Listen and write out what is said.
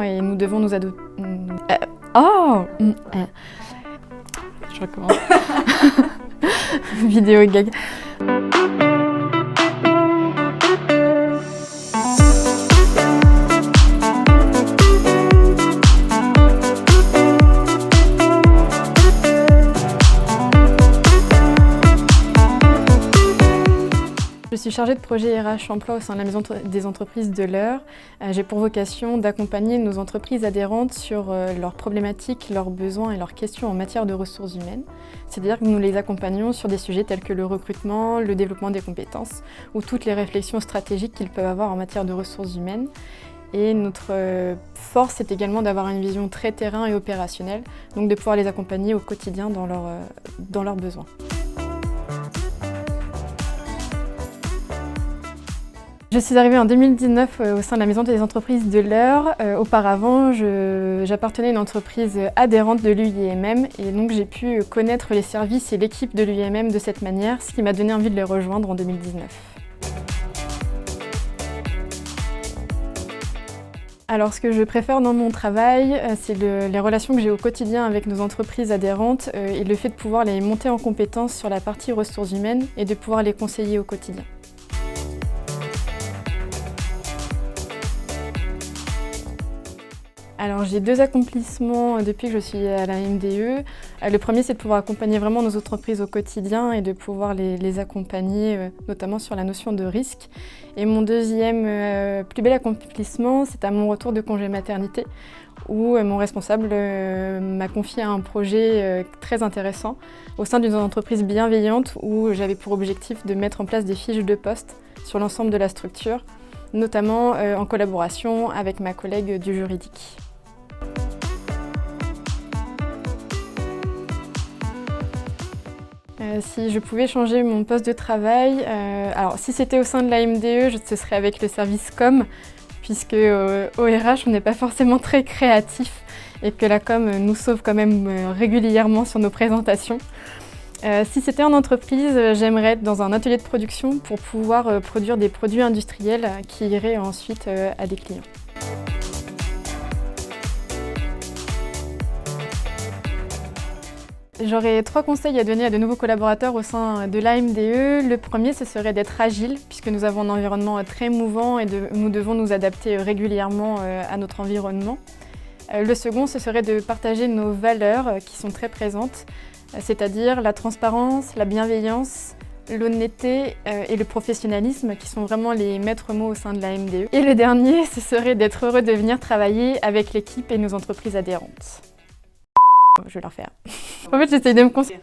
Et nous devons nous adopter... Je recommence. Vidéo gag. Je suis chargée de projet RH Emploi au sein de la Maison des entreprises de l'Eure. J'ai pour vocation d'accompagner nos entreprises adhérentes sur leurs problématiques, leurs besoins et leurs questions en matière de ressources humaines. C'est-à-dire que nous les accompagnons sur des sujets tels que le recrutement, le développement des compétences ou toutes les réflexions stratégiques qu'ils peuvent avoir en matière de ressources humaines. Et notre force, c'est également d'avoir une vision très terrain et opérationnelle, donc de pouvoir les accompagner au quotidien dans leurs besoins. Je suis arrivée en 2019 au sein de la Maison des entreprises de l'Eure. Auparavant, j'appartenais à une entreprise adhérente de l'UIMM et donc j'ai pu connaître les services et l'équipe de l'UIMM de cette manière, ce qui m'a donné envie de les rejoindre en 2019. Alors ce que je préfère dans mon travail, c'est les relations que j'ai au quotidien avec nos entreprises adhérentes et le fait de pouvoir les monter en compétences sur la partie ressources humaines et de pouvoir les conseiller au quotidien. Alors j'ai deux accomplissements depuis que je suis à la MDE. Le premier, c'est de pouvoir accompagner vraiment nos entreprises au quotidien et de pouvoir les accompagner notamment sur la notion de risque. Et mon deuxième plus bel accomplissement, c'est à mon retour de congé maternité où mon responsable m'a confié un projet très intéressant au sein d'une entreprise bienveillante où j'avais pour objectif de mettre en place des fiches de poste sur l'ensemble de la structure, notamment en collaboration avec ma collègue du juridique. Si je pouvais changer mon poste de travail, alors si c'était au sein de la MDE, ce serait avec le service com, puisque au RH on n'est pas forcément très créatif et que la com nous sauve quand même régulièrement sur nos présentations. Si c'était en entreprise, j'aimerais être dans un atelier de production pour pouvoir produire des produits industriels qui iraient ensuite à des clients. J'aurais 3 conseils à donner à de nouveaux collaborateurs au sein de l'AMDE. Le premier, ce serait d'être agile, puisque nous avons un environnement très mouvant et nous devons nous adapter régulièrement à notre environnement. Le second, ce serait de partager nos valeurs qui sont très présentes, c'est-à-dire la transparence, la bienveillance, l'honnêteté et le professionnalisme qui sont vraiment les maîtres mots au sein de l'AMDE. Et le dernier, ce serait d'être heureux de venir travailler avec l'équipe et nos entreprises adhérentes. Je vais leur faire. En fait, j'essaye de me concentrer.